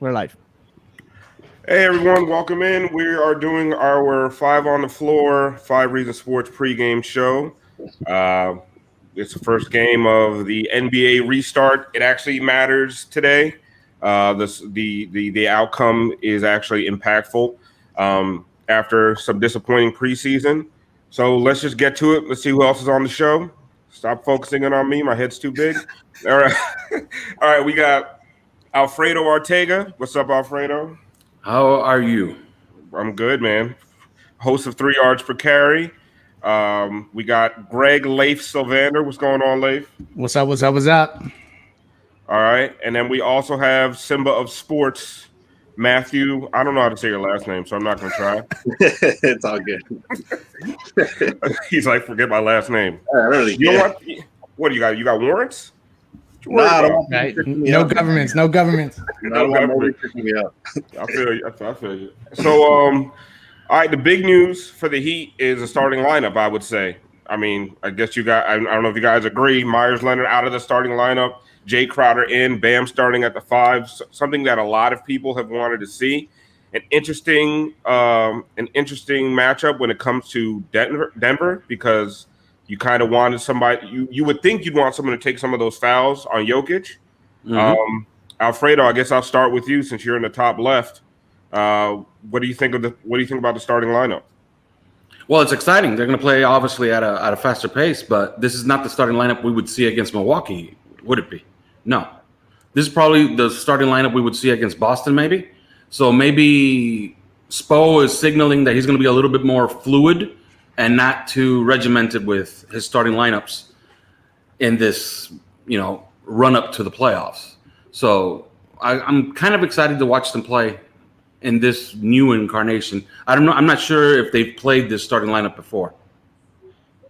We're live. Hey everyone, welcome in. We are doing our 5 on the floor, 5 Reasons Sports pregame show. It's the first game of the NBA restart. It actually matters today. The outcome is actually impactful after some disappointing preseason. So let's just get to it. Let's see who else is on the show. Stop focusing in on me. My head's too big. All right. All right, we got Alfredo Ortega. What's up, Alfredo? How are you? I'm good, man. Host of 3 Yards Per Carry. We got Greg Leif Sylvander. What's going on, Leif? What's up? What's up? What's up? All right. And then we also have Simba of Sports, Matthew. I don't know how to say your last name, so I'm not going to try. It's all good. He's like, forget my last name. Really, you know what do you got? You got warrants? Right. No governments. No governments. No government. I feel you. I feel you. So, all right. The big news for the Heat is a starting lineup. I would say. I mean, I guess you got. I don't know if you guys agree. Myers Leonard out of the starting lineup. Jay Crowder in. Bam starting at the 5. Something that a lot of people have wanted to see. An interesting matchup when it comes to Denver because you kind of wanted somebody. You would think you'd want someone to take some of those fouls on Jokic. Mm-hmm. Alfredo, I guess I'll start with you since you're in the top left. What do you think about the starting lineup? Well, it's exciting. They're going to play obviously at a faster pace, but this is not the starting lineup we would see against Milwaukee, would it be? No. This is probably the starting lineup we would see against Boston, maybe. So maybe Spo is signaling that he's going to be a little bit more fluid and not too regimented with his starting lineups in this, run up to the playoffs. So I'm kind of excited to watch them play in this new incarnation. I don't know. I'm not sure if they've played this starting lineup before.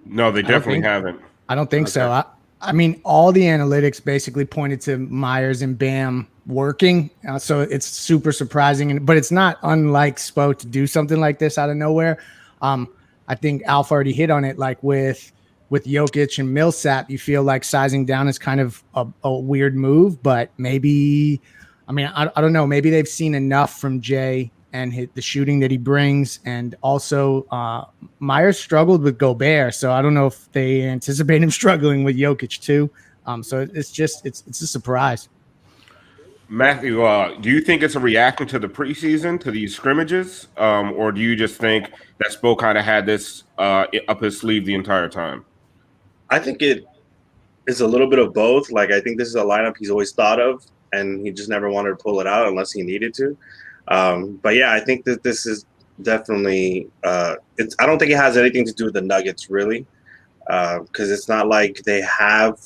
No, they definitely haven't. I don't think so. I mean, all the analytics basically pointed to Myers and Bam working. So it's super surprising, but it's not unlike Spo to do something like this out of nowhere. I think Alf already hit on it. Like with Jokic and Millsap, you feel like sizing down is kind of a weird move, but maybe, I don't know. Maybe they've seen enough from Jay and the shooting that he brings. And also Myers struggled with Gobert. So I don't know if they anticipate him struggling with Jokic too. So it's a surprise. Matthew, do you think it's a reaction to the preseason, to these scrimmages, or do you just think that Spo kind of had this up his sleeve the entire time? I think it is a little bit of both. Like, I think this is a lineup he's always thought of, and he just never wanted to pull it out unless he needed to. But yeah, I think that this is definitely I don't think it has anything to do with the Nuggets, really, because it's not like they have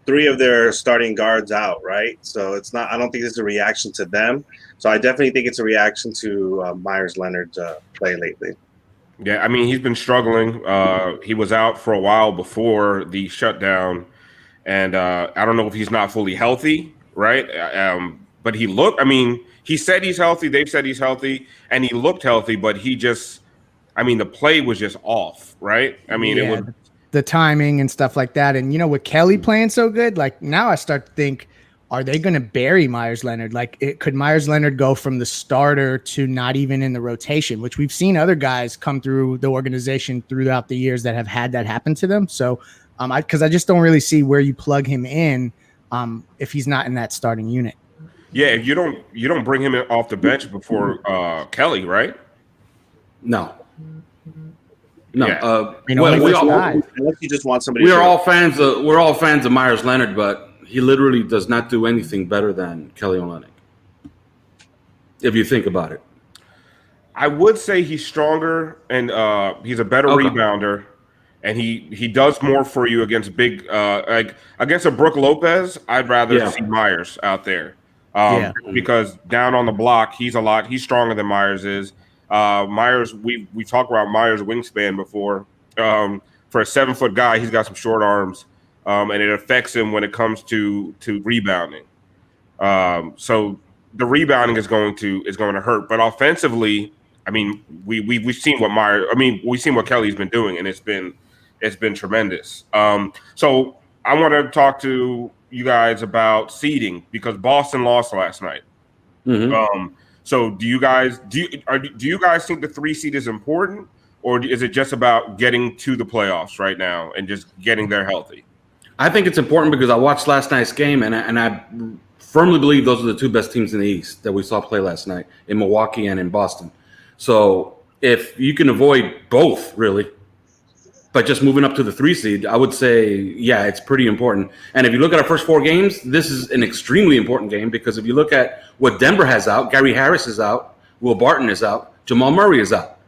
3 of their starting guards out, right? So it's not. I don't think it's a reaction to them. So I definitely think it's a reaction to Myers Leonard's play lately. Yeah, I mean, he's been struggling. He was out for a while before the shutdown, and I don't know if he's not fully healthy, right? But he looked. I mean, he said he's healthy. They've said he's healthy, and he looked healthy. But he just, the play was just off, right? It was. The timing and stuff like that. And, with Kelly playing so good, like now I start to think, are they going to bury Myers Leonard? Like, could Myers Leonard go from the starter to not even in the rotation, which we've seen other guys come through the organization throughout the years that have had that happen to them. So, because I just don't really see where you plug him in if he's not in that starting unit. Yeah, you don't bring him off the bench before Kelly, right? No. No, unless you just want somebody. We're all fans of Myers Leonard, but he literally does not do anything better than Kelly Olynyk. If you think about it, I would say he's stronger and he's a better rebounder, and he does more for you against big like against a Brook Lopez. I'd rather see Myers out there because down on the block he's stronger than Myers is. Myers, we talked about Myers' wingspan before. For a 7-foot guy, he's got some short arms, and it affects him when it comes to rebounding. So the rebounding is going to hurt. But offensively, we've seen what Kelly's been doing, and it's been tremendous. So I want to talk to you guys about seeding because Boston lost last night. So do you guys think the 3 seed is important, or is it just about getting to the playoffs right now and just getting there healthy? I think it's important because I watched last night's game and I firmly believe those are the 2 best teams in the East that we saw play last night in Milwaukee and in Boston. So if you can avoid both, really, by just moving up to the 3 seed, I would say, yeah, it's pretty important. And if you look at our first 4 games, this is an extremely important game because if you look at what Denver has out, Gary Harris is out, Will Barton is out, Jamal Murray is out.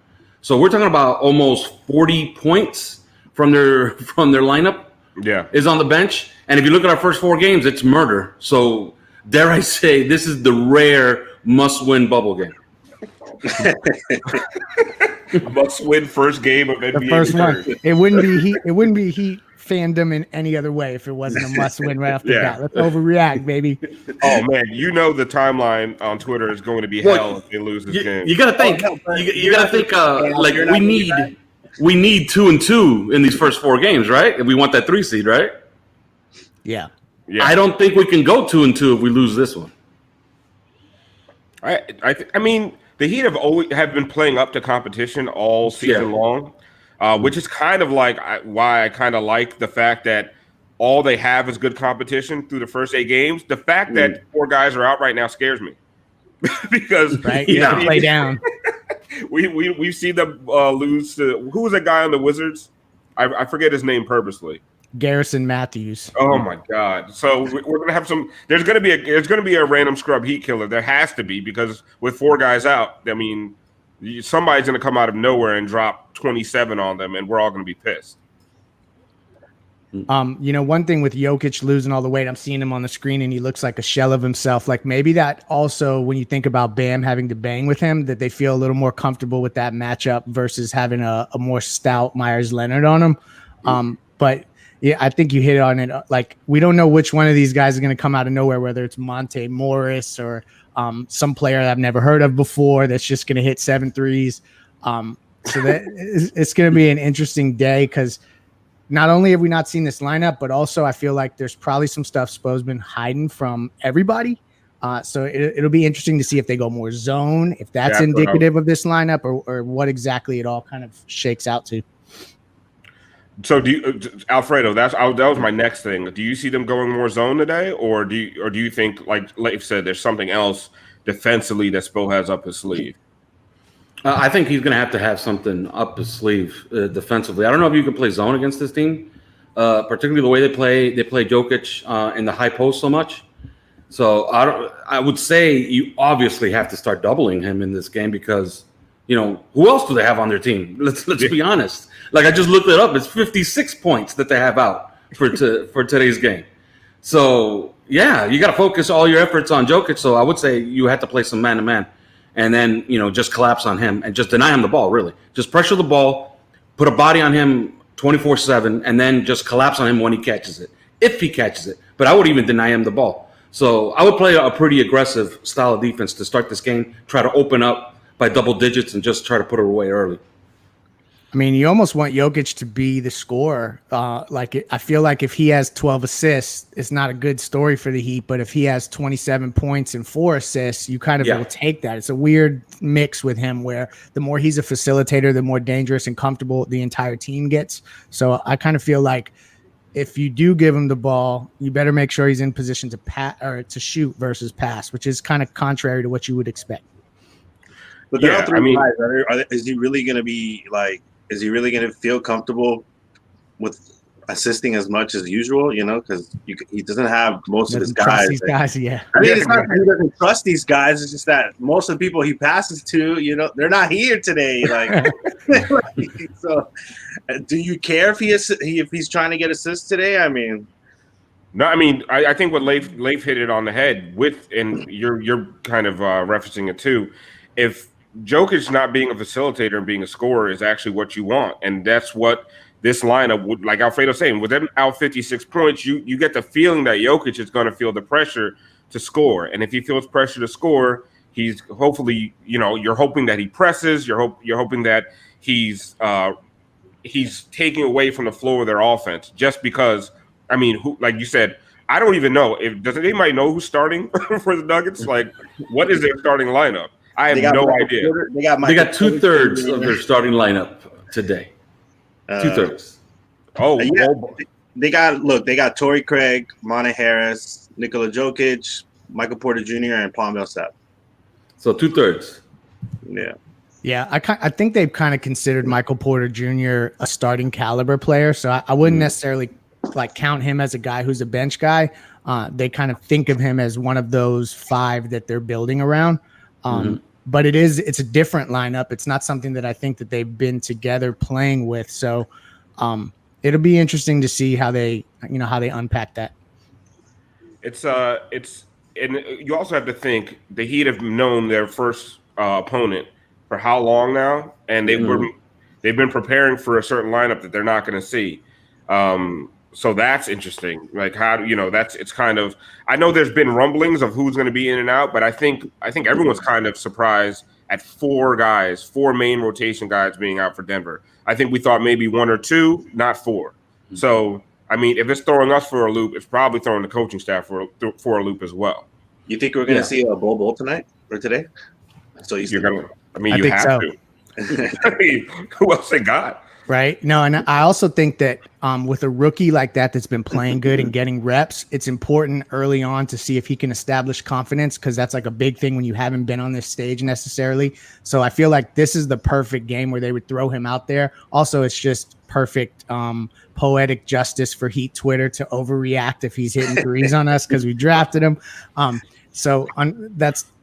So we're talking about almost 40 points from their lineup. Yeah, is on the bench. And if you look at our first 4 games, it's murder. So dare I say, this is the rare must-win bubble game. Must-win first game of NBA. The first one. It wouldn't be Heat fandom in any other way if it wasn't a must-win right off the bat. Let's overreact, baby. Oh man, the timeline on Twitter is going to be hell if they lose this game. You gotta think. You gotta think. Like we need 2-2 in these first 4 games, right? If we want that 3 seed, right? Yeah. I don't think we can go 2-2 if we lose this one. I mean, the Heat have been playing up to competition all season long, which is kind of like why I kind of like the fact that all they have is good competition through the first 8 games. The fact that 4 guys are out right now scares me because play down. We've seen them lose to who was that guy on the Wizards? I forget his name purposely. Garrison Matthews. Oh my God! So we're gonna have some. There's gonna be a random scrub Heat killer. There has to be because with 4 guys out, I mean, somebody's gonna come out of nowhere and drop 27 on them, and we're all gonna be pissed. One thing with Jokic losing all the weight, I'm seeing him on the screen and he looks like a shell of himself. Like maybe that also, when you think about Bam having to bang with him, that they feel a little more comfortable with that matchup versus having a more stout Myers Leonard on him. But yeah, I think you hit on it. Like we don't know which one of these guys is going to come out of nowhere, whether it's Monte Morris or some player that I've never heard of before that's just going to hit 7 threes. So that it's going to be an interesting day because not only have we not seen this lineup, but also I feel like there's probably some stuff Spo's been hiding from everybody. So it'll be interesting to see if they go more zone, if that's indicative of this lineup or what exactly it all kind of shakes out to. So do you, Alfredo, that was my next thing. Do you see them going more zone today, or do you think, like you said, there's something else defensively that Spo has up his sleeve? I think he's going to have something up his sleeve defensively. I don't know if you can play zone against this team, particularly the way they play Jokic in the high post so much. So I would say you obviously have to start doubling him in this game because, who else do they have on their team? Let's be honest. Like I just looked it up. It's 56 points that they have out for today's game. So yeah, you got to focus all your efforts on Jokic. So I would say you have to play some man to man. And then, just collapse on him and just deny him the ball, really. Just pressure the ball, put a body on him 24/7, and then just collapse on him when he catches it, if he catches it. But I would even deny him the ball. So I would play a pretty aggressive style of defense to start this game, try to open up by double digits and just try to put it away early. I mean, you almost want Jokic to be the scorer. I feel like if he has 12 assists, it's not a good story for the Heat. But if he has 27 points and 4 assists, you kind of will take that. It's a weird mix with him where the more he's a facilitator, the more dangerous and comfortable the entire team gets. So I kind of feel like if you do give him the ball, you better make sure he's in position to pass or to shoot versus pass, which is kind of contrary to what you would expect. But there are 3 guys. Is he really going to be like? Is he really going to feel comfortable with assisting as much as usual? Because he doesn't have most of his guys. These guys, yeah. I mean, it's not that he doesn't trust these guys. It's just that most of the people he passes to, they're not here today. Like, so, do you care if he's trying to get assists today? I mean, no. I mean, I think what Leif hit it on the head with, and you're kind of referencing it too. If Jokic not being a facilitator and being a scorer is actually what you want. And that's what this lineup would, like Alfredo's saying, with them out 56 points, you get the feeling that Jokic is going to feel the pressure to score. And if he feels pressure to score, he's hopefully, you're hoping that he presses. You're hoping that he's taking away from the flow of their offense just because, I mean, like you said, I don't even know if does anybody know who's starting for the Nuggets. Like, what is their starting lineup? I have no idea. They got 2/3 of their starting lineup today. 2/3. Yeah, they got Torrey Craig, Monte Harris, Nikola Jokic, Michael Porter Jr., and Paul Millsap. So 2/3. Yeah, I think they've kind of considered Michael Porter Jr. a starting caliber player, so I wouldn't necessarily like count him as a guy who's a bench guy. They kind of think of him as one of those 5 that they're building around. But it's a different lineup. It's not something that I think that they've been together playing with. So it'll be interesting to see how they unpack that. It's and you also have to think the Heat have known their first opponent for how long now, and they've been preparing for a certain lineup that they're not going to see. So that's interesting. Like it's kind of, I know there's been rumblings of who's going to be in and out, but I think everyone's kind of surprised at 4 main rotation guys being out for Denver. I think we thought maybe 1 or 2, not 4. So, I mean, if it's throwing us for a loop, it's probably throwing the coaching staff for a loop as well. You think we're going to see a Bol tonight or today? So you think have so. to. I mean, who else they got? Right. No, and I also think that with a rookie like that's been playing good and getting reps, it's important early on to see if he can establish confidence, because that's like a big thing when you haven't been on this stage necessarily. So I feel like this is the perfect game where they would throw him out there. Also, it's just perfect poetic justice for Heat Twitter to overreact if he's hitting threes on us because we drafted him.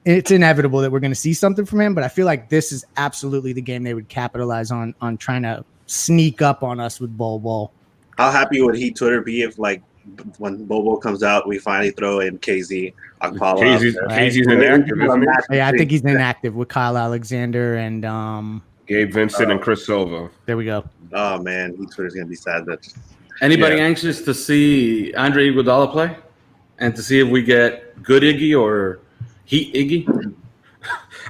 It's inevitable that we're going to see something from him, but I feel like this is absolutely the game they would capitalize on trying to sneak up on us with Bol. How happy would Heat Twitter be if, like, when Bol comes out, we finally throw in KZ Okpala? KZ's inactive, isn't he? Yeah, I think he's inactive with Kyle Alexander and Gabe Vincent and Chris Silva. There we go. Oh man, Heat Twitter's gonna be sad. Anybody anxious to see Andre Iguodala play and to see if we get good Iggy or Heat Iggy?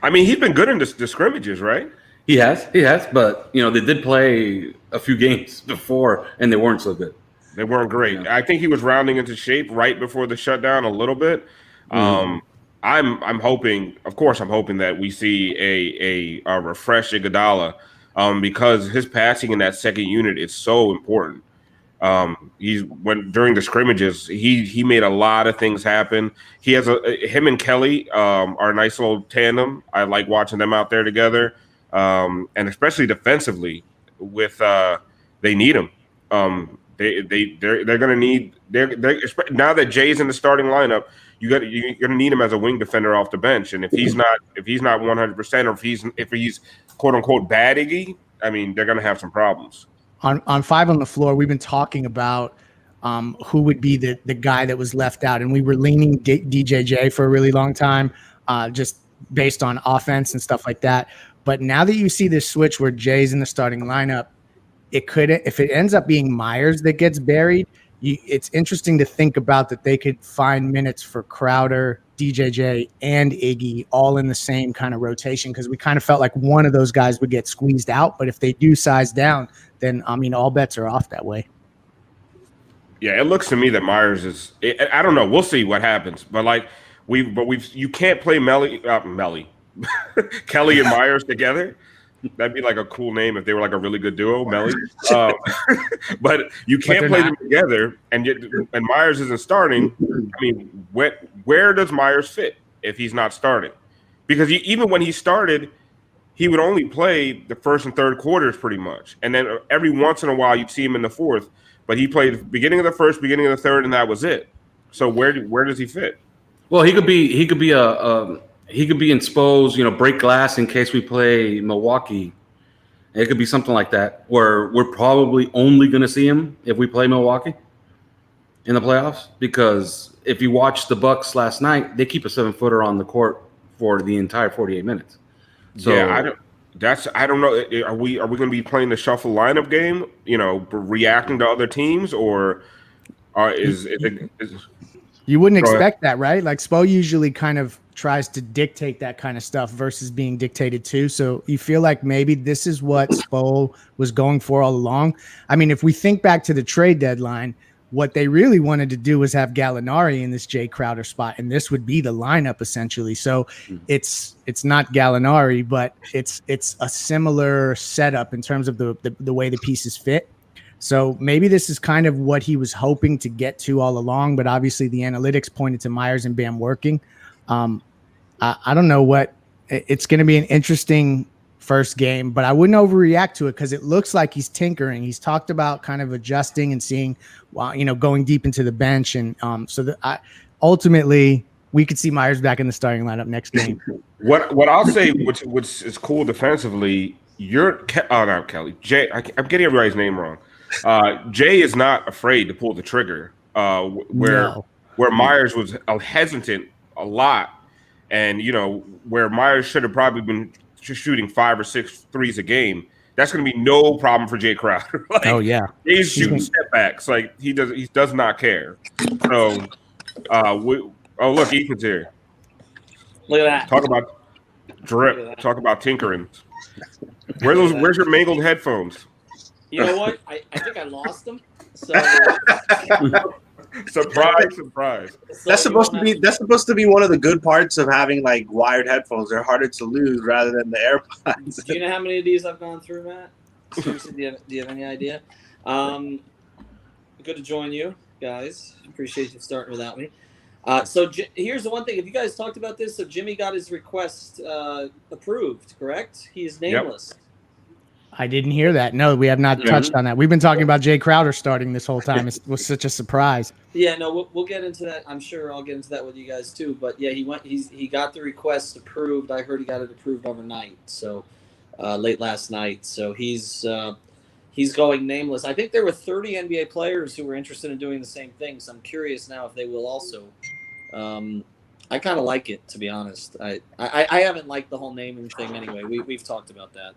I mean, he's been good in the scrimmages, right? He has, but they did play a few games before, and they weren't so good. They weren't great. Yeah. I think he was rounding into shape right before the shutdown a little bit. I'm hoping, of course, that we see a refreshed Iguodala because his passing in that second unit is so important. During the scrimmages, he made a lot of things happen. He has him and Kelly are a nice little tandem. I like watching them out there together. And especially defensively, they need him. They're going to need now that Jay's in the starting lineup. You're going to need him as a wing defender off the bench. And if he's not 100%, or if he's quote unquote bad Iggy, I mean, they're going to have some problems. On 5 on the floor, we've been talking about who would be the guy that was left out, and we were leaning DJJ for a really long time, just based on offense and stuff like that. But now that you see this switch where Jay's in the starting lineup, if it ends up being Myers that gets buried, it's interesting to think about that they could find minutes for Crowder, DJJ, and Iggy all in the same kind of rotation, because we kind of felt like one of those guys would get squeezed out. But if they do size down, then I mean, all bets are off that way. Yeah, it looks to me that Myers is. I don't know. We'll see what happens. But you can't play Kelly and Myers together. That'd be like a cool name if they were like a really good duo, Melly. But you can't play them together, and Myers isn't starting. I mean, where does Myers fit if he's not starting? Because even when he started, he would only play the first and third quarters pretty much, and then every once in a while you'd see him in the fourth. But he played the beginning of the first, beginning of the third, and that was it. So where does he fit? Well, he could be exposed, break glass in case we play Milwaukee. It could be something like that, where we're probably only going to see him if we play Milwaukee in the playoffs. Because if you watch the Bucks last night, they keep a 7-footer on the court for the entire 48 minutes. So yeah, I don't know. Are we going to be playing the shuffle lineup game? Reacting to other teams, or is it? You wouldn't expect that, right? Like Spo usually kind of tries to dictate that kind of stuff versus being dictated to. So you feel like maybe this is what Spo was going for all along. I mean, if we think back to the trade deadline, what they really wanted to do was have Gallinari in this Jay Crowder spot, and this would be the lineup essentially. So it's not Gallinari, but it's a similar setup in terms of the way the pieces fit. So maybe this is kind of what he was hoping to get to all along, but obviously the analytics pointed to Myers and Bam working. I don't know what it's going to be. An interesting first game, but I wouldn't overreact to it because it looks like he's tinkering. He's talked about kind of adjusting and seeing, going deep into the bench. And so that ultimately we could see Myers back in the starting lineup next game. What I'll say, which is cool defensively, not Kelly. Jay, I'm getting everybody's name wrong. Jay is not afraid to pull the trigger. Where Myers was hesitant a lot, and where Myers should have probably been shooting 5 or 6 threes a game. That's going to be no problem for Jay Crowder. He's shooting step backs. Like he does not care. So, look, Ethan's here. Look at that. Talk about drip. Talk about tinkering. Where's your mangled headphones? You know what? I think I lost them. So surprise. That's supposed to be one of the good parts of having like wired headphones. They're harder to lose rather than the AirPods. Do you know how many of these I've gone through, Matt? Seriously, do you have any idea? Good to join you guys. Appreciate you starting without me. So here's the one thing. Have you guys talked about this? So Jimmy got his request approved, correct? He is nameless. Yep. I didn't hear that. No, we have not touched on that. We've been talking about Jay Crowder starting this whole time. It was such a surprise. Yeah, no, we'll get into that. I'm sure I'll get into that with you guys too. But yeah, he got the request approved. I heard he got it approved overnight, so late last night. So he's going nameless. I think there were 30 NBA players who were interested in doing the same thing. So I'm curious now if they will also. I kind of like it, to be honest. I haven't liked the whole naming thing anyway. We've talked about that.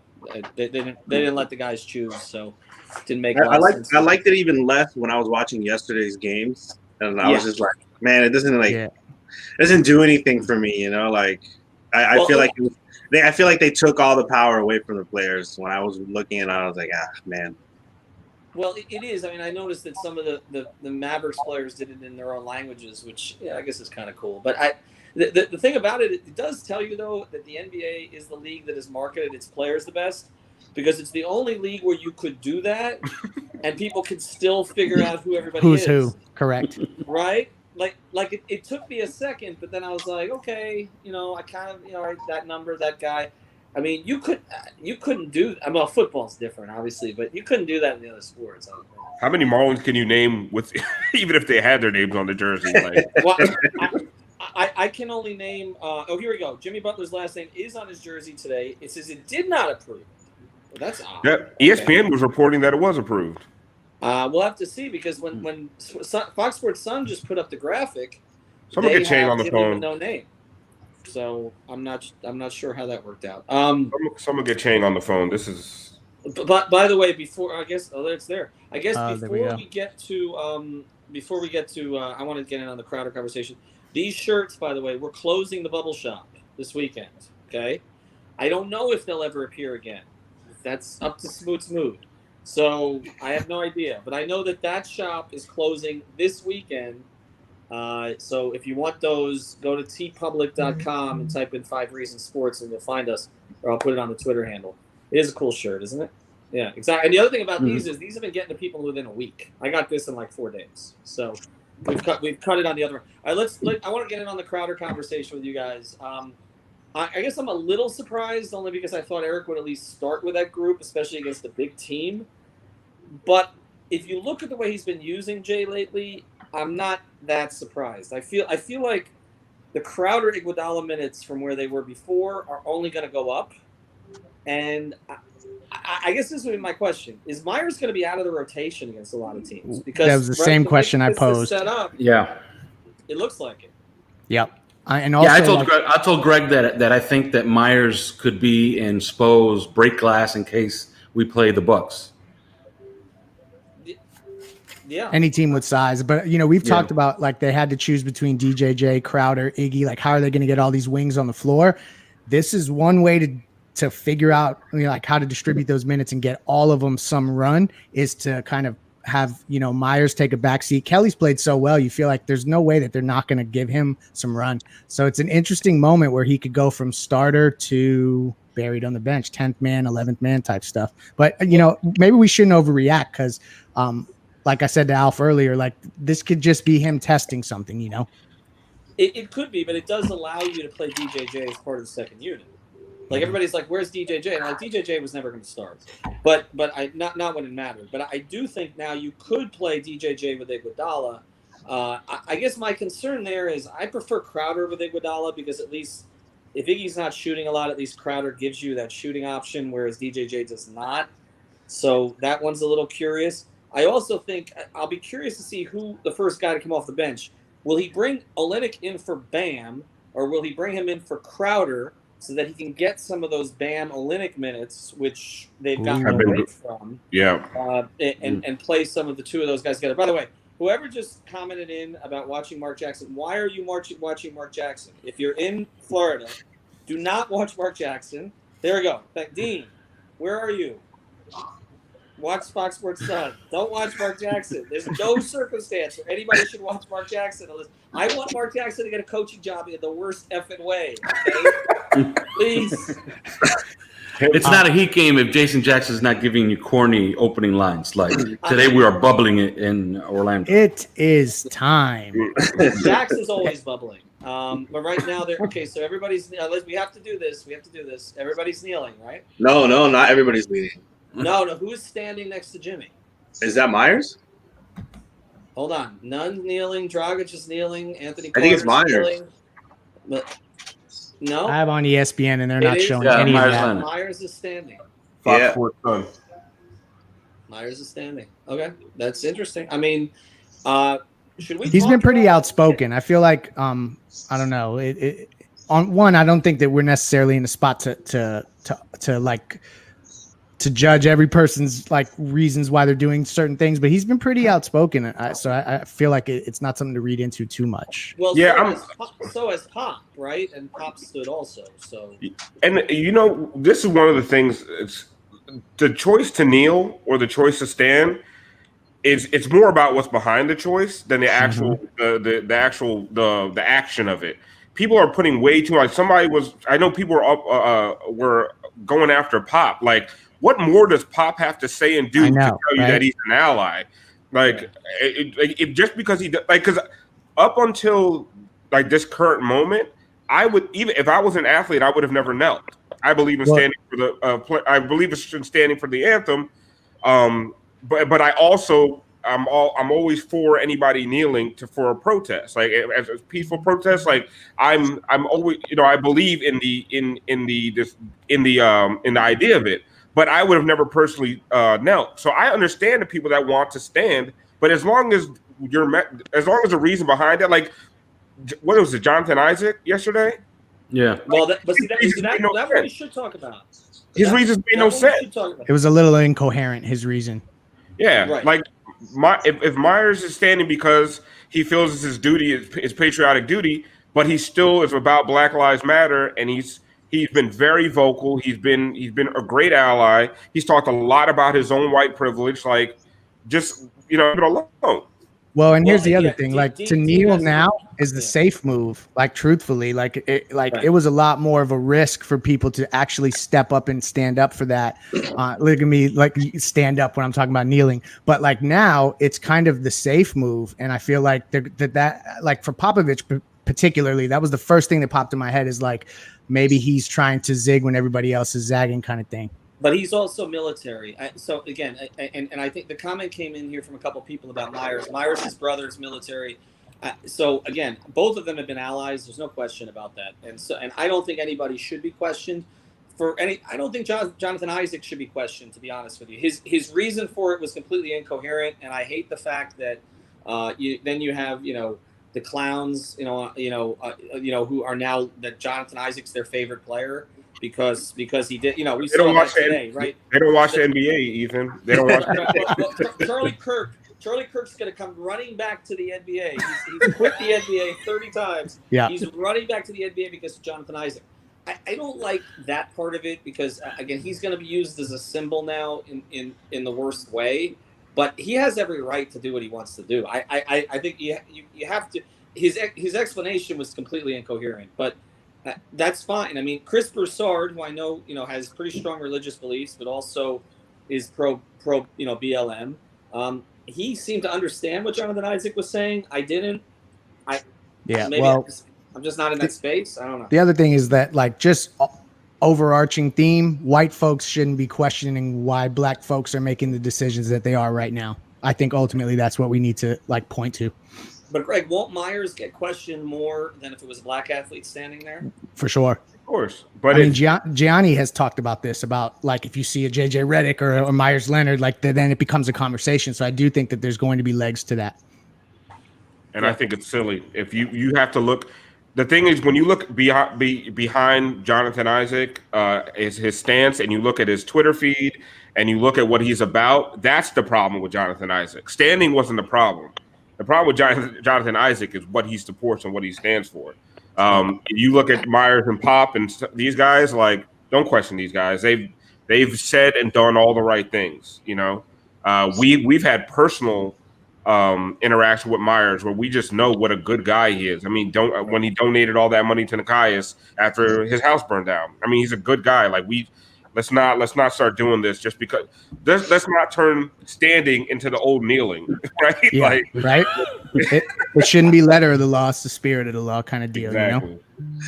They didn't let the guys choose, so it didn't make. I liked it even less when I was watching yesterday's games, and I was just like, man, it doesn't do anything for me, Like I feel like they took all the power away from the players when I was looking, and I was like, man. Well, it is. I mean, I noticed that some of the Mavericks players did it in their own languages, which I guess is kind of cool. But the thing about it, it does tell you, though, that the NBA is the league that has marketed its players the best, because it's the only league where you could do that and people can still figure out who everybody is. Who's who, correct. Right? Like it took me a second, but then I was like, okay, I kind of, right, that number, that guy. I mean, you couldn't do. I mean, football's different, obviously, but you couldn't do that in the other sports. How many Marlins can you name with, even if they had their names on the jersey? Like? Well, I can only name. Here we go. Jimmy Butler's last name is on his jersey today. It says it did not approve. Well, that's odd. Yeah, ESPN was reporting that it was approved. We'll have to see, because when Fox Sports Sun just put up the graphic, someone get Chang on the phone. No name. So I'm not sure how that worked out. Someone get Chang on the phone. This is. But by the way, before it's there. I guess before we get to I want to get in on the Crowder conversation. These shirts, by the way, we're closing the bubble shop this weekend. Okay, I don't know if they'll ever appear again. That's up to Smooth. So I have no idea, but I know that shop is closing this weekend. So if you want those, go to tpublic.com and type in 5 Reasons Sports and you'll find us, or I'll put it on the Twitter handle. It is a cool shirt, isn't it? Yeah, exactly. And the other thing about these is these have been getting to people within a week. I got this in like 4 days. So we've cut it on the other. All right, I want to get in on the Crowder conversation with you guys. I guess I'm a little surprised, only because I thought Eric would at least start with that group, especially against a big team. But if you look at the way he's been using Jay lately, I'm not that surprised. I feel like the Crowder Iguodala minutes from where they were before are only going to go up. And I guess this would be my question. Is Myers going to be out of the rotation against a lot of teams? Because that was the same question I posed. Set up, yeah. It looks like it. Yep. And also, I told Greg that I think that Myers could be in Spo's break glass in case we play the Bucks. Yeah. Any team with size. But, we've talked about, like, they had to choose between DJJ, Crowder, Iggy. Like, how are they going to get all these wings on the floor? This is one way to figure out, like, how to distribute those minutes and get all of them some run, is to kind of have Myers take a backseat. Kelly's played so well, you feel like there's no way that they're not going to give him some run. So it's an interesting moment where he could go from starter to buried on the bench, 10th man, 11th man type stuff. But maybe we shouldn't overreact because, like I said to Alf earlier, like this could just be him testing something. It could be, but it does allow you to play DJJ as part of the second unit. Like everybody's like, "Where's DJJ?" And like DJJ was never going to start, but I not when it mattered. But I do think now you could play DJJ with Iguodala. I guess my concern there is I prefer Crowder with Iguodala because at least if Iggy's not shooting a lot, at least Crowder gives you that shooting option, whereas DJJ does not. So that one's a little curious. I also think I'll be curious to see who the first guy to come off the bench. Will he bring Olynyk in for Bam, or will he bring him in for Crowder? So that he can get some of those Bam Olynyk minutes, which they've gotten away from. Yeah. And play some of the two of those guys together. By the way, whoever just commented in about watching Mark Jackson, why are you watching Mark Jackson? If you're in Florida, do not watch Mark Jackson. There we go. Dean, where are you? Watch Fox Sports Sun. Don't watch Mark Jackson. There's no circumstance where anybody should watch Mark Jackson. I want Mark Jackson to get a coaching job in the worst effing way. Okay? Please. It's not a Heat game if Jason Jackson's not giving you corny opening lines. Like today we are bubbling it in Orlando. It is time. Jackson's always bubbling. But right now they're okay. So everybody's. We have to do this. Everybody's kneeling, right? No, not everybody's kneeling. No. Who is standing next to Jimmy? Is that Myers? Hold on. None kneeling. Dragic is kneeling. Anthony. I think it's Myers. Kneeling. But no. I have on ESPN and they're not showing any of that. Myers is standing. Yeah. Myers is standing. Okay, that's interesting. I mean, should we? He's been pretty outspoken. I feel like I don't know. On one, I don't think that we're necessarily in a spot to judge every person's like reasons why they're doing certain things, but he's been pretty outspoken. So I feel like it's not something to read into too much. Well, yeah, so has Pop, right? And Pop stood also. So, and this is one of the things. It's the choice to kneel or the choice to stand. It's more about what's behind the choice than the actual the action of it. People are putting way too much. I know people were going after Pop. Like, what more does Pop have to say and do to tell you that he's an ally? Like, just because because up until like this current moment, I would, even if I was an athlete, I would have never knelt. I believe in standing for the I believe in standing for the anthem. But I also I'm always for anybody kneeling for a protest, like as a peaceful protest. Like I'm always, I believe in the idea of it. But I would have never personally knelt. So I understand the people that want to stand, but as long as there's a reason behind it, like what was it, Jonathan Isaac yesterday? Yeah. Well, that what we should talk about. His reasons made no sense. It was a little incoherent. His reason. Yeah, right. Like if Myers is standing because he feels it's his duty, his patriotic duty, but he still is about Black Lives Matter, and he's been very vocal. He's been a great ally. He's talked a lot about his own white privilege. Like, just leave it alone. Well, and here's the other thing. Like, to kneel now is the safe move. Like, truthfully, it was a lot more of a risk for people to actually step up and stand up for that. Look at me, like, stand up when I'm talking about kneeling. But like now, it's kind of the safe move, and I feel like that like for Popovich particularly, that was the first thing that popped in my head. Is like, maybe he's trying to zig when everybody else is zagging, kind of thing. But he's also military. So again, and I think the comment came in here from a couple of people about Myers. Myers' brother is military. So again, both of them have been allies. There's no question about that. And I don't think anybody should be questioned I don't think Jonathan Isaac should be questioned, to be honest with you. His reason for it was completely incoherent, and I hate the fact that you have the clowns who are now that Jonathan Isaac's their favorite player. Because he did, we saw that today, right? They don't watch the NBA, Ethan. They don't watch. Charlie Kirk's going to come running back to the NBA. He's quit the NBA 30 times. Yeah, he's running back to the NBA because of Jonathan Isaac. I don't like that part of it because again, he's going to be used as a symbol now in the worst way. but he has every right to do what he wants to do. I think you have to. His explanation was completely incoherent, but that's fine. I mean, Chris Broussard, who I know has pretty strong religious beliefs, but also is pro BLM. He seemed to understand what Jonathan Isaac was saying. I didn't. I'm just not in that space. I don't know. The other thing is that, like, just overarching theme, white folks shouldn't be questioning why black folks are making the decisions that they are right now. I think ultimately that's what we need to point to. But Greg, won't Myers get questioned more than if it was a black athlete standing there? For sure. Of course. But I mean, Gianni has talked about this, about like if you see a JJ Redick or Myers Leonard, like then it becomes a conversation. So I do think that there's going to be legs to that. And I think it's silly. If you have to look, the thing is, when you look behind Jonathan Isaac, is his stance, and you look at his Twitter feed, and you look at what he's about, that's the problem with Jonathan Isaac. Standing wasn't the problem. The problem with Jonathan Isaac is what he supports and what he stands for. You look at Myers and Pop and these guys, like, don't question these guys. They've said and done all the right things. We've had personal interaction with Myers where we just know what a good guy he is. I mean, when he donated all that money to Nikias after his house burned down. I mean, he's a good guy. Like, let's not start doing this just because. Let's not turn standing into the old kneeling, right? Yeah, right. It shouldn't be letter of the law; it's the spirit of the law kind of deal. Exactly.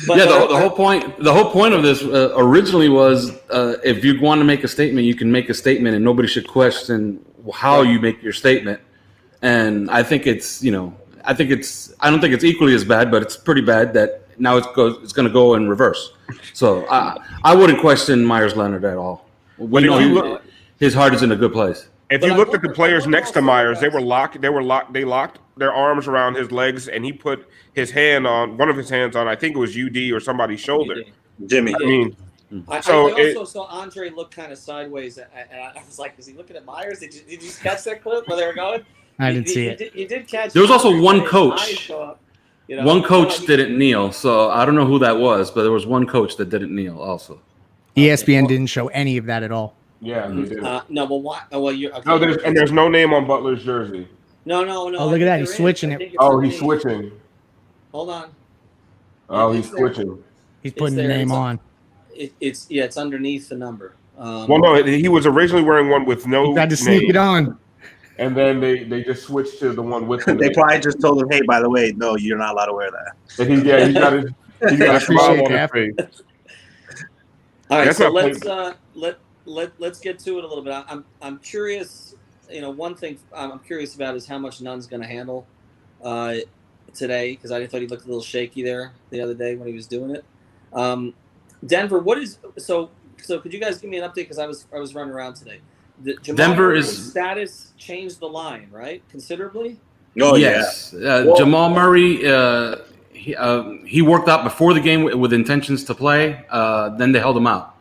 But the whole point of this originally was if you want to make a statement, you can make a statement, and nobody should question how you make your statement. And I think it's I don't think it's equally as bad, but it's pretty bad that now it's going to go in reverse. So I wouldn't question Myers Leonard at all. We know his heart is in a good place. If you looked at the players next to Myers, they locked their arms around his legs, and he put one of his hands on, I think it was UD or somebody's shoulder. Jimmy. I mean, I also saw Andre look kind of sideways, and I was like, is he looking at Myers? Did you catch that clip where they were going? I didn't see it. You did catch. There was also one coach. One coach didn't kneel, so I don't know who that was, but there was one coach that didn't kneel also. ESPN didn't show any of that at all. Yeah, he did. No, but why? Oh, well, you're okay. No, there's no name on Butler's jersey. No. Oh, look at that! He's switching it. Oh, he's switching. Hold on. Oh, he's switching. He's putting the name on. It's underneath the number. Well, no, he was originally wearing one with no. He tried to sneak it on. And then they just switched to the one with the They probably just told him, hey, by the way, no, you're not allowed to wear that. And he's got a smile on his face. All right, so let's get to it a little bit. I'm curious. One thing I'm curious about is how much Nunn's going to handle today, because I thought he looked a little shaky there the other day when he was doing it. Denver, what is so? Could you guys give me an update, because I was running around today. Denver is status changed the line, right? Considerably. Oh yes, Jamal Murray. He worked out before the game with intentions to play. Then they held him out.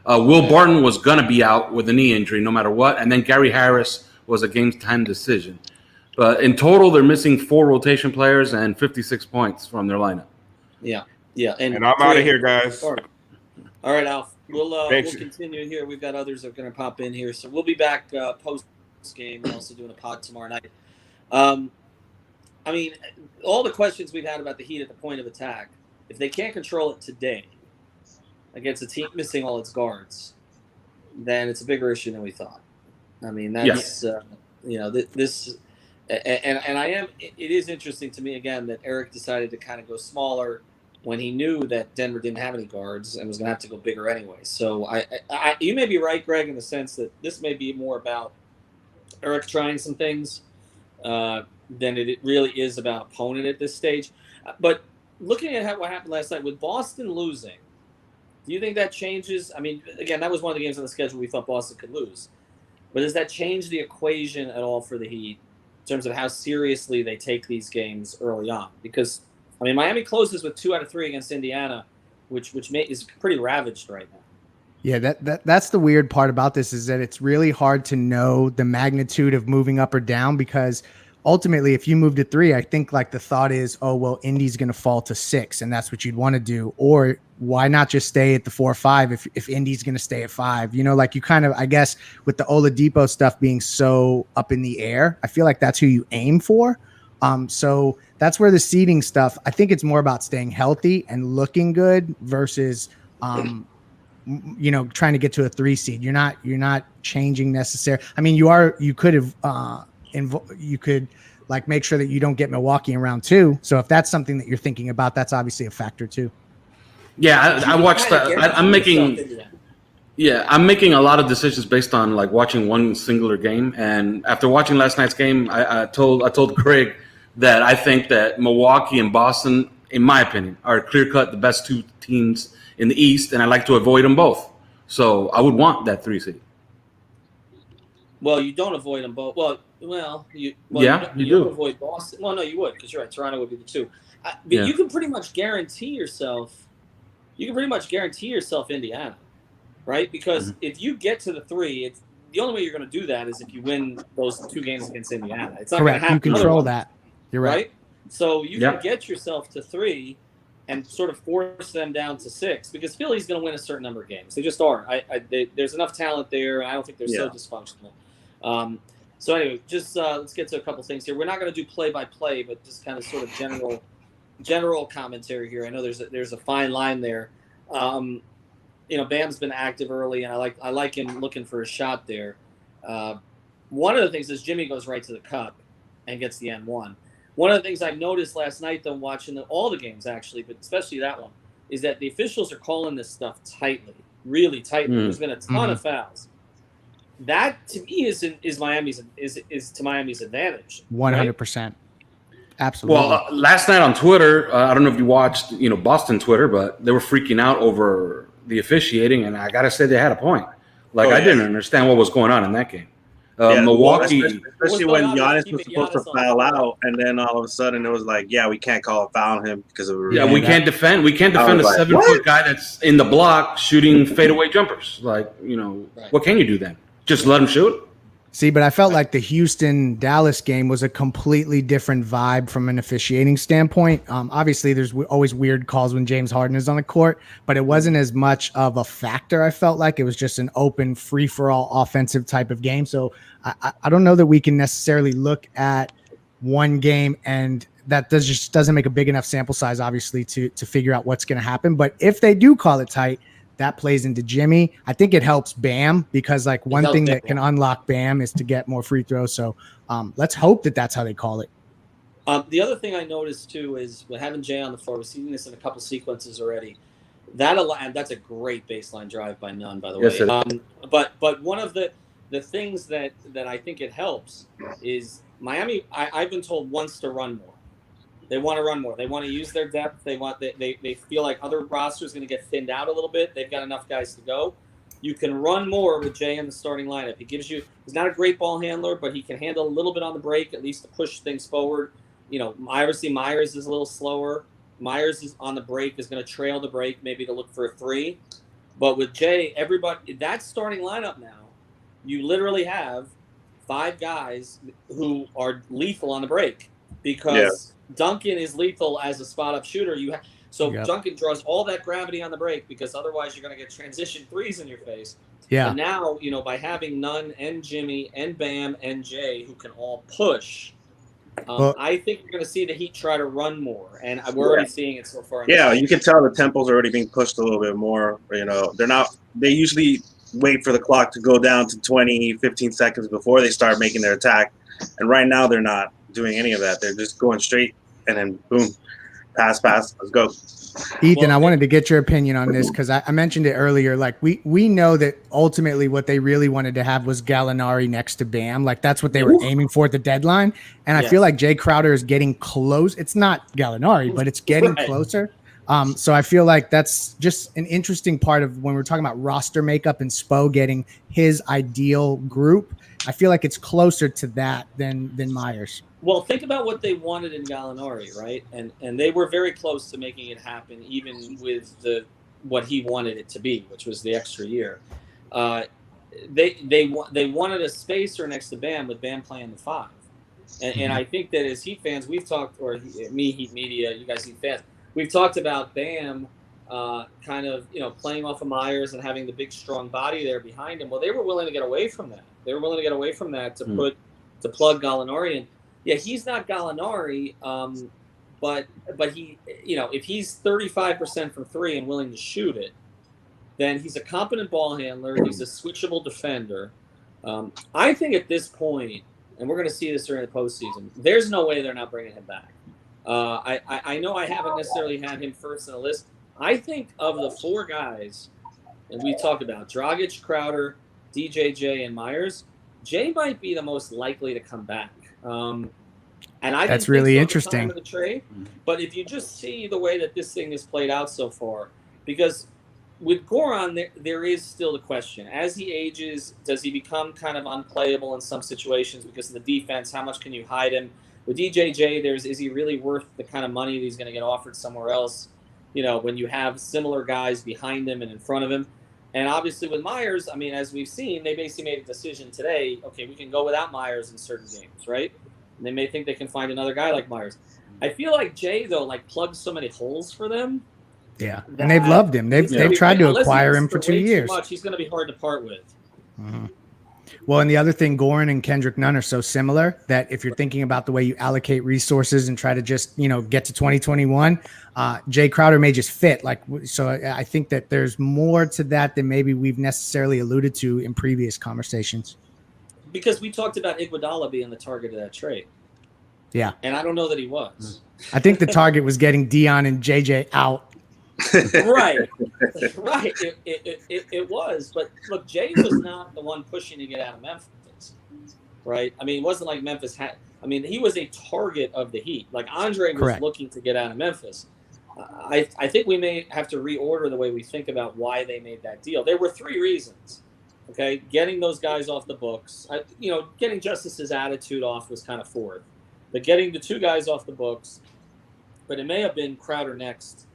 Will Barton was gonna be out with a knee injury no matter what, and then Gary Harris was a game 10 decision. But in total, they're missing 4 rotation players and 56 points from their lineup. Yeah, and I'm out of here, guys. All right, Alf. We'll continue here. We've got others that are going to pop in here, so we'll be back post game. We're also doing a pod tomorrow night. I mean, all the questions we've had about the Heat at the point of attack, if they can't control it today against a team missing all its guards, then it's a bigger issue than we thought. I mean, that's this, and I am. It is interesting to me again that Eric decided to kind of go smaller when he knew that Denver didn't have any guards and was going to have to go bigger anyway. So you may be right, Greg, in the sense that this may be more about Eric trying some things than it really is about opponent at this stage. But looking at what happened last night with Boston losing, do you think that changes? I mean, again, that was one of the games on the schedule we thought Boston could lose. But does that change the equation at all for the Heat in terms of how seriously they take these games early on? Because I mean, Miami closes with 2 out of 3 against Indiana, which is pretty ravaged right now. Yeah, that's the weird part about this, is that it's really hard to know the magnitude of moving up or down, because ultimately, if you move to 3, I think like the thought is, oh, well, Indy's going to fall to 6, and that's what you'd want to do. Or why not just stay at the 4-5 if Indy's going to stay at 5? You know, like you kind of, I guess, with the Oladipo stuff being so up in the air, I feel like that's who you aim for. So that's where the seeding stuff, I think it's more about staying healthy and looking good versus, you know, trying to get to a 3 seed. You're not changing necessarily. I mean, you could have, you could like make sure that you don't get Milwaukee in round 2. So if that's something that you're thinking about, that's obviously a factor too. Yeah, I watched that. I'm making a lot of decisions based on like watching one singular game. And after watching last night's game, I told Craig that I think that Milwaukee and Boston, in my opinion, are clear cut the best 2 teams in the East, and I like to avoid them both. So I would want that 3 seed. Well, you don't avoid them both. You do avoid Boston. Well, no, you would, because you're right. Toronto would be the 2. But you can pretty much guarantee yourself. You can pretty much guarantee yourself Indiana, right? Because if you get to the 3, the only way you're going to do that is if you win those 2 games against Indiana. It's not going to happen. You control that. You're right. So you can get yourself to 3 and sort of force them down to 6, because Philly's going to win a certain number of games. They just are. There's enough talent there. I don't think they're so dysfunctional. So anyway, just let's get to a couple things here. We're not going to do play-by-play, but just kind of sort of general commentary here. I know there's a fine line there. You know, Bam's been active early, and I like him looking for a shot there. One of the things is Jimmy goes right to the cup and gets the N1. One of the things I've noticed last night, though, watching all the games actually, but especially that one, is that the officials are calling this stuff tightly, really tightly. There's been a ton of fouls. That to me is to Miami's advantage. 100%. Absolutely. Well, last night on Twitter, I don't know if you watched, you know, Boston Twitter, but they were freaking out over the officiating, and I gotta say they had a point. Like I didn't understand what was going on in that game. Milwaukee, especially when Giannis was supposed to foul out, and then all of a sudden it was like, we can't call a foul on him because of we can't defend. We can't defend a 7-foot guy that's in the block shooting fadeaway jumpers. Like, you know, what can you do then? Just let him shoot? See, but I felt like the Houston-Dallas game was a completely different vibe from an officiating standpoint. Obviously, there's always weird calls when James Harden is on the court, but it wasn't as much of a factor, I felt like. It was just an open, free-for-all offensive type of game. So I don't know that we can necessarily look at one game, and that just doesn't make a big enough sample size, obviously, to figure out what's going to happen. But if they do call it tight, that plays into Jimmy. I think it helps Bam, because like one thing that can unlock Bam is to get more free throws. So let's hope that that's how they call it. The other thing I noticed too is having Jay on the floor. We've seen this in a couple sequences already. And that's a great baseline drive by Nunn, by the way. But one of the things that I think it helps is Miami. I've been told wants to run more. They want to run more. They want to use their depth. They feel like other rosters going to get thinned out a little bit. They've got enough guys to go. You can run more with Jay in the starting lineup. He's not a great ball handler, but he can handle a little bit on the break, at least to push things forward. You know, obviously Myers is a little slower. Myers is on the break, is going to trail the break, maybe to look for a 3. But with Jay, everybody, that starting lineup now, you literally have 5 guys who are lethal on the break, because Duncan is lethal as a spot-up shooter. Duncan draws all that gravity on the break, because otherwise you're going to get transition 3s in your face. Yeah. And now, you know, by having Nunn and Jimmy and Bam and Jay who can all push, I think you're going to see the Heat try to run more, and we're already seeing it so far. You can tell the tempo's already being pushed a little bit more. You know, they usually wait for the clock to go down to 20, 15 seconds before they start making their attack, and right now they're not doing any of that. They're just going straight, and then boom, pass, let's go. Ethan, I wanted to get your opinion on this, because I mentioned it earlier. Like we know that ultimately what they really wanted to have was Gallinari next to Bam. Like that's what they were aiming for at the deadline. And I feel like Jay Crowder is getting close. It's not Gallinari, but it's getting closer. So I feel like that's just an interesting part of when we're talking about roster makeup and Spo getting his ideal group. I feel like it's closer to that than Myers. Well, think about what they wanted in Gallinari, right? And they were very close to making it happen, even with what he wanted it to be, which was the extra year. They wanted a spacer next to Bam, with Bam playing the 5. And I think that as Heat fans, we've talked, or me, Heat Media, you guys Heat fans, we've talked about Bam kind of, playing off of Myers and having the big, strong body there behind him. Well, they were willing to get away from that. They were willing to get away from that to plug Gallinari in. Yeah, he's not Gallinari, but he, if he's 35% from three and willing to shoot it, then he's a competent ball handler. He's a switchable defender. I think at this point, and we're going to see this during the postseason, there's no way they're not bringing him back. I know I haven't necessarily had him first in the list. I think of the four guys, and we talked about Dragic, Crowder, DJJ, and Myers, Jay might be the most likely to come back. And I that's really interesting. Of the trade, but if you just see the way that this thing has played out so far, because with Goran, there is still the question. As he ages, does he become kind of unplayable in some situations because of the defense? How much can you hide him? With DJJ, is he really worth the kind of money that he's going to get offered somewhere else? When you have similar guys behind him and in front of him. And obviously with Myers, I mean, as we've seen, they basically made a decision today. Okay, we can go without Myers in certain games, right? And they may think they can find another guy like Myers. I feel like Jay, though, plugs so many holes for them. Yeah, and they've loved him. They've tried to acquire him for 2 years. He's going to be hard to part with. Mm-hmm. Well, and the other thing, Goran and Kendrick Nunn are so similar that if you're thinking about the way you allocate resources and try to just, get to 2021, Jay Crowder may just fit. So I think that there's more to that than maybe we've necessarily alluded to in previous conversations. Because we talked about Iguodala being the target of that trade. Yeah. And I don't know that he was. I think the target was getting Dion and JJ out. Right. It was. But look, Jay was not the one pushing to get out of Memphis. Right? I mean, it wasn't like Memphis had. I mean, he was a target of the Heat. Andre was looking to get out of Memphis. I think we may have to reorder the way we think about why they made that deal. There were three reasons. Okay, getting those guys off the books. Getting Justice's attitude off was kind of fourth, but getting the two guys off the books. But it may have been Crowder next,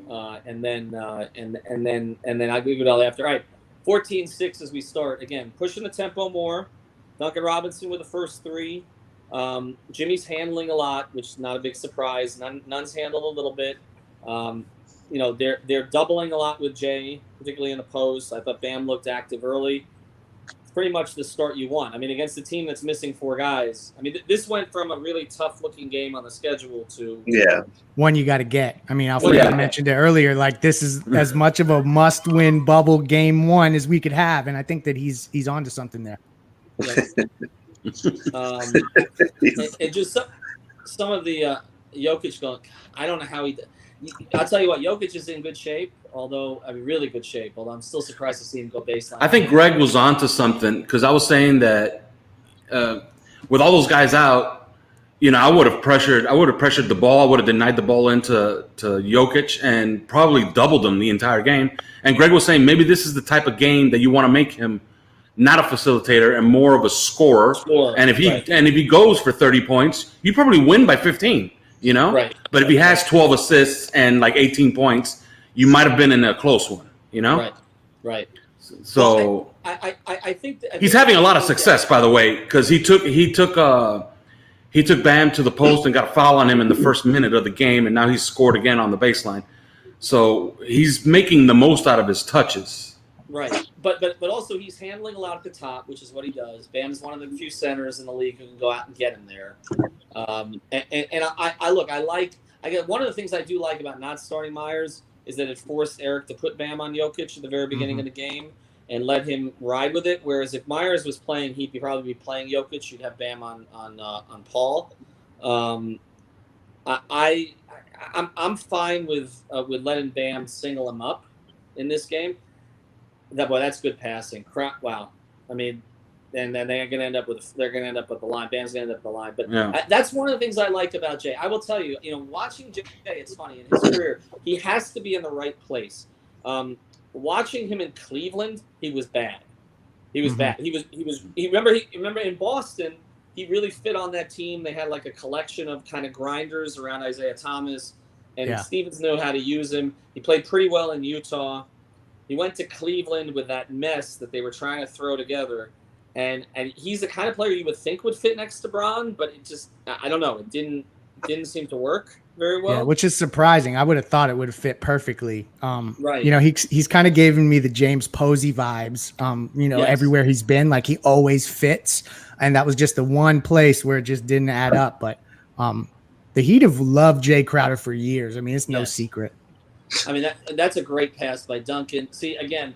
and then Iguodala after. All right, 14-6 as we start again, pushing the tempo more. Duncan Robinson with the first three. Jimmy's handling a lot, which is not a big surprise. Nunn's handled a little bit. They're doubling a lot with Jay, particularly in the post. I thought Bam looked active early. It's pretty much the start you want. I mean, against a team that's missing four guys. I mean, this went from a really tough-looking game on the schedule to one you got to get. I mean, Alfredo mentioned it earlier. This is as much of a must-win bubble game one as we could have, and I think that he's onto something there. And just some of the Jokic going. I don't know how he. I'll tell you what, Jokic is in good shape. Really good shape. Although I'm still surprised to see him go baseline. I think Greg was onto something because I was saying that with all those guys out, I would have pressured the ball. I would have denied the ball into Jokic and probably doubled him the entire game. And Greg was saying maybe this is the type of game that you want to make him not a facilitator and more of a scorer. And if he goes for 30 points, you probably win by 15. Right. But if he has 12 assists and 18 points, you might have been in a close one, Right. So I think he's having a lot of success, by the way, because he took Bam to the post and got a foul on him in the first minute of the game, and now he's scored again on the baseline. So he's making the most out of his touches. Right, but also he's handling a lot at the top, which is what he does. Bam's one of the few centers in the league who can go out and get him there. And I get one of the things I do like about not starting Myers is that it forced Eric to put Bam on Jokic at the very beginning of the game and let him ride with it. Whereas if Myers was playing, he'd probably be playing Jokic. You'd have Bam on Paul. I'm fine with letting Bam single him up in this game. That's good passing. Wow. I mean, and then they're going to end up with the line. Bam's going to end up with the line. But that's one of the things I like about Jay. I will tell you, watching Jay, it's funny in his career, he has to be in the right place. Watching him in Cleveland, he was bad. He was bad. Remember in Boston, he really fit on that team. They had a collection of kind of grinders around Isaiah Thomas, and Stevens knew how to use him. He played pretty well in Utah. He went to Cleveland with that mess that they were trying to throw together. And he's the kind of player you would think would fit next to Bron, but it just, I don't know. It didn't didn't seem to work very well. Yeah, which is surprising. I would have thought it would have fit perfectly. Right. You know, he's kind of given me the James Posey vibes. You know, Yes. everywhere he's been, like he always fits, and that was just the one place where it just didn't add up. But the Heat have loved Jay Crowder for years. I mean, it's no secret. I mean, that's a great pass by Duncan. See, again,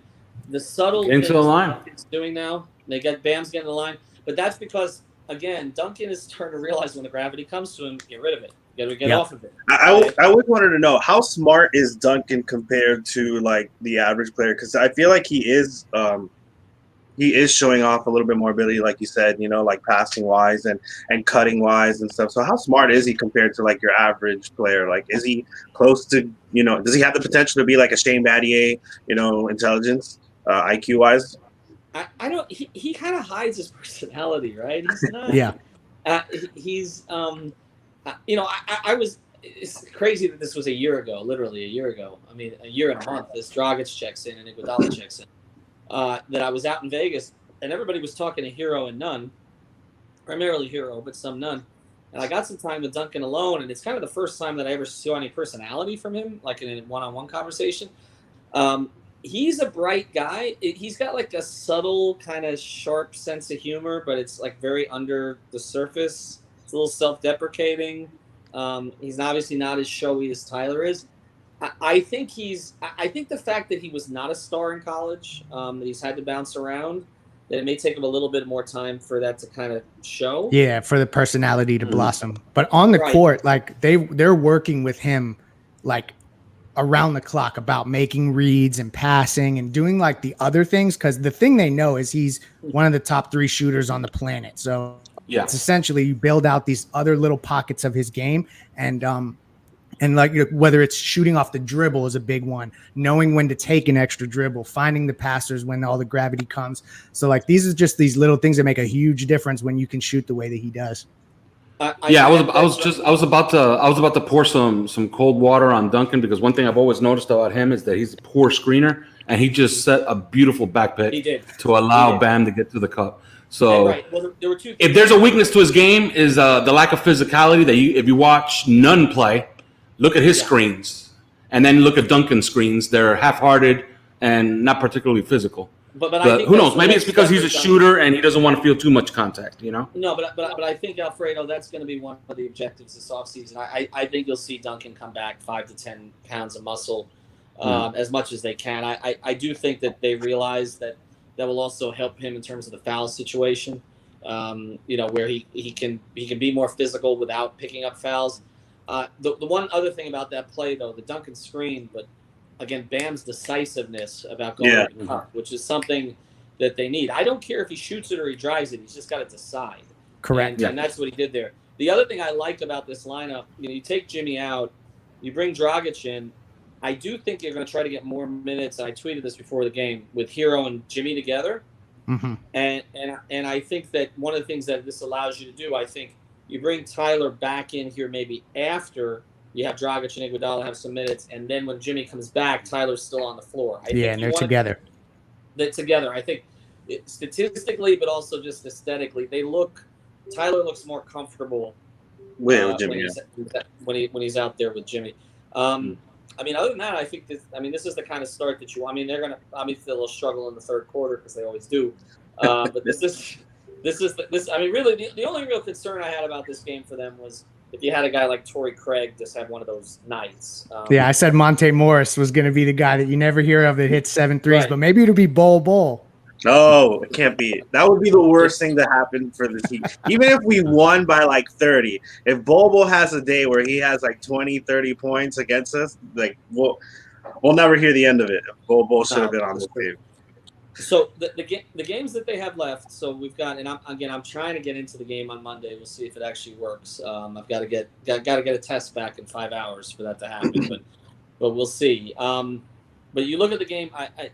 the subtle into the line Duncan's doing now. They got Bam's getting the line, but that's because again, Duncan is starting to realize when the gravity comes to him, get rid of it. You got to get off of it. I always wanted to know how smart is Duncan compared to like the average player, because I feel like he is showing off a little bit more ability, like you said, you know, like passing wise and cutting wise and stuff. So how smart is he compared to like your average player? Like, is he close to, you know, does he have the potential to be like a Shane Battier, you know, intelligence, IQ wise? I don't. He kind of hides his personality, right? He's not. Yeah. He's you know, I was. It's crazy that this was a year ago, literally a year ago. I mean, a year and a month. This Dragic checks in and Iguodala checks in. That I was out in Vegas and everybody was talking to Hero and Nunn, primarily Hero, but some Nunn. And I got some time with Duncan alone, and it's kind of the first time that I ever saw any personality from him, like in a one-on-one conversation. He's a bright guy. He's got like a subtle, kind of sharp sense of humor, but it's like very under the surface. It's a little self-deprecating. He's obviously not as showy as Tyler is. I think the fact that he was not a star in college, that he's had to bounce around, that it may take him a little bit more time for that to kind of show. Yeah, for the personality to blossom. But on the court, like they're working with him like around the clock about making reads and passing and doing like the other things, because the thing they know is he's one of the top 3 shooters on the planet. So it's essentially you build out these other little pockets of his game, and like, you know, whether it's shooting off the dribble is a big one, knowing when to take an extra dribble, finding the passers when all the gravity comes. So like these are just these little things that make a huge difference when you can shoot the way that he does. I was about to pour some cold water on Duncan, because one thing I've always noticed about him is that he's a poor screener, and he just set a beautiful back pick to allow Bam to get to the cup. So well, there were 2 if there's a weakness to his game is the lack of physicality. That if you watch Nunn play, look at his screens, and then look at Duncan's screens. They're half-hearted and not particularly physical. But I think who knows? Maybe it's because he's a shooter and he doesn't want to feel too much contact, you know? No, but I think, Alfredo, that's going to be one of the objectives this offseason. I think you'll see Duncan come back 5 to 10 pounds of muscle as much as they can. I do think that they realize that will also help him in terms of the foul situation, you know, where he can be more physical without picking up fouls. The one other thing about that play, though, the Duncan screen, but again, Bam's decisiveness about going to the cup, which is something that they need. I don't care if he shoots it or he drives it; he's just got to decide. Correct, and that's what he did there. The other thing I liked about this lineup, you know, you take Jimmy out, you bring Dragic in. I do think you're going to try to get more minutes. I tweeted this before the game with Hero and Jimmy together, and I think that one of the things that this allows you to do, I think. You bring Tyler back in here maybe after you have Dragic and Iguodala have some minutes, and then when Jimmy comes back, Tyler's still on the floor. And they're together. They're together. I think statistically, but also just aesthetically, Tyler looks more comfortable with Jimmy when he's out there with Jimmy. I mean, other than that, I think this is the kind of start that you. I mean, they're going to obviously they'll struggle in the third quarter because they always do, but this is. I mean, really, the only real concern I had about this game for them was if you had a guy like Torrey Craig just have one of those nights. I said Monte Morris was going to be the guy that you never hear of that hits 7 threes, but maybe it'll be Bol. No, it can't be. That would be the worst thing to happen for the team. Even if we won by like 30, if Bol has a day where he has like 20, 30 points against us, like we'll never hear the end of it. Bol should have been on this team. So the games that they have left. So we've got, and I'm trying to get into the game on Monday. We'll see if it actually works. I've got to get a test back in 5 hours for that to happen, but we'll see. But you look at the game.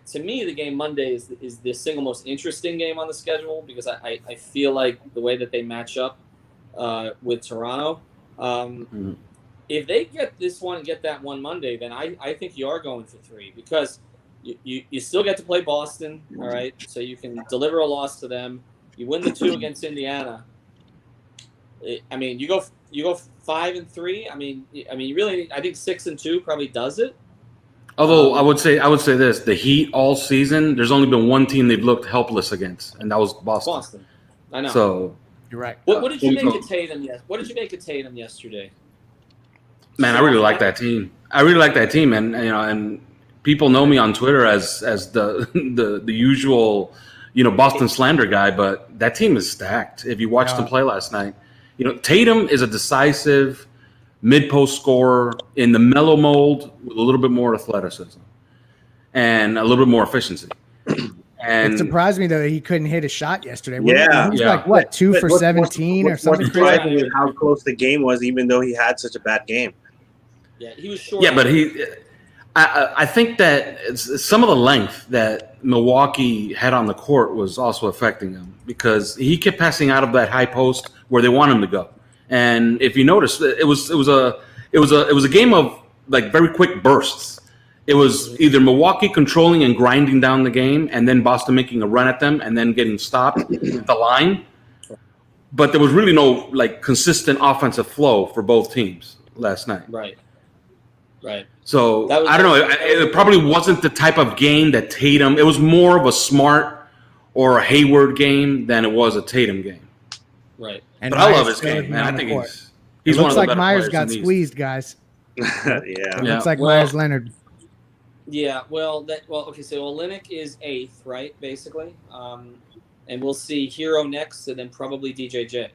To me, the game Monday is the single most interesting game on the schedule because I feel like the way that they match up with Toronto. If they get this one and get that one Monday, then I think you are going for 3 because. You still get to play Boston, all right? So you can deliver a loss to them. You win the 2 against Indiana. I mean, you go you go 5-3. I mean, you really. I think 6-2 probably does it. Although I would say this: the Heat all season, there's only been one team they've looked helpless against, and that was Boston. I know. So you're right. What did you make of Tatum? What did you make of Tatum yesterday? Man, I really like that team. And people know me on Twitter as the usual, Boston slander guy. But that team is stacked. If you watched them play last night, Tatum is a decisive mid-post scorer in the mellow mold with a little bit more athleticism and a little bit more efficiency. And it surprised me though that he couldn't hit a shot yesterday. Yeah, he was like what 2 for 17 or something. What's surprising is how close the game was, even though he had such a bad game. Yeah, he was short. Yeah, but I think that some of the length that Milwaukee had on the court was also affecting him because he kept passing out of that high post where they want him to go. And if you notice, it was a game of like very quick bursts. It was either Milwaukee controlling and grinding down the game, and then Boston making a run at them, and then getting stopped at the line. But there was really no like consistent offensive flow for both teams last night. Right. So I don't know. It probably wasn't the type of game that Tatum. It was more of a Smart or a Hayward game than it was a Tatum game. Right. But I love his game, man. I think he's one of the like better Myers players got squeezed, guys. Yeah. Looks like Myers Leonard. Yeah. Okay. So Olynyk is 8th, right? Basically. And we'll see Hero next, and then probably DJJ.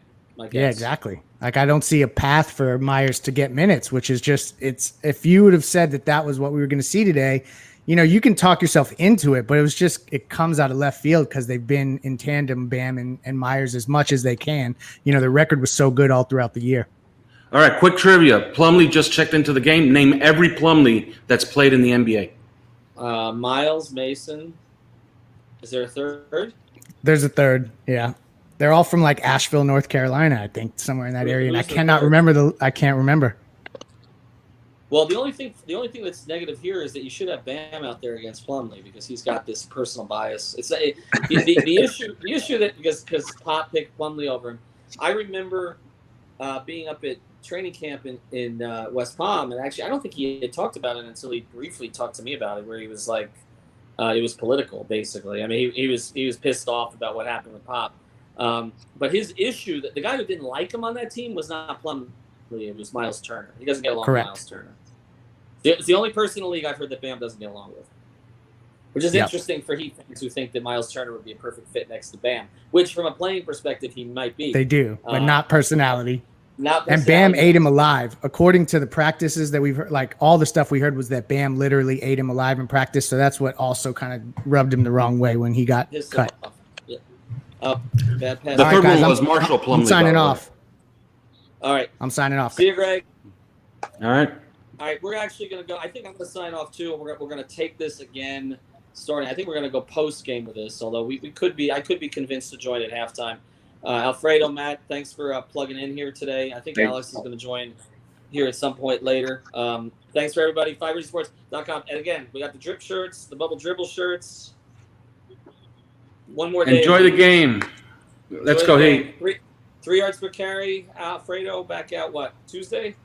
Yeah, exactly. Like I don't see a path for Myers to get minutes, which is just if you would have said that was what we were going to see today, you can talk yourself into it, but it comes out of left field because they've been in tandem, Bam and Myers, as much as they can. The record was so good all throughout the year. All right, quick trivia. Plumlee just checked into the game. Name every Plumlee that's played in the NBA. Miles, Mason. Is there a third? There's a third, yeah. They're all from like Asheville, North Carolina, I think, somewhere in that area, and I can't remember. Well, the only thing that's negative here is that you should have Bam out there against Plumlee because he's got this personal bias. It's the issue that because Pop picked Plumlee over him. I remember being up at training camp in West Palm, and actually I don't think he had talked about it until he briefly talked to me about it, where he was like, it was political, basically. I mean, he was pissed off about what happened with Pop. But his issue, that the guy who didn't like him on that team was not Plumlee, it was Miles Turner. He doesn't get along with Miles Turner. It's the only person in the league I've heard that Bam doesn't get along with, which is interesting for Heat fans who think that Miles Turner would be a perfect fit next to Bam, which from a playing perspective he might be. They do, but not personality. And Bam ate him alive. According to the practices that we've heard, like all the stuff we heard was that Bam literally ate him alive in practice. So that's what also kind of rubbed him the wrong way when he got cut. Bad pass. The third one was Marshall Plumlee. I'm signing off. All right. I'm signing off. See you, Greg. All right. We're actually going to go. I think I'm going to sign off too. We're going to take this again starting. I think we're going to go post game with this, although I could be convinced to join at halftime. Alfredo, Matt, thanks for plugging in here today. I think Alex is going to join here at some point later. Thanks for everybody. 5RGsports.com. And again, we got the drip shirts, the bubble dribble shirts. One more day. Enjoy the game. Let's go, Heat. 3 yards per carry. Alfredo back out what? Tuesday?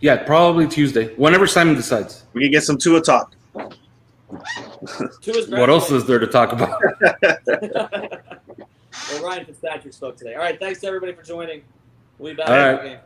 Yeah, probably Tuesday. Whenever Simon decides. We can get some Tua talk. What else is there to talk about? Well, Ryan Fitzpatrick spoke today. All right, thanks to everybody for joining. We'll be back. All right.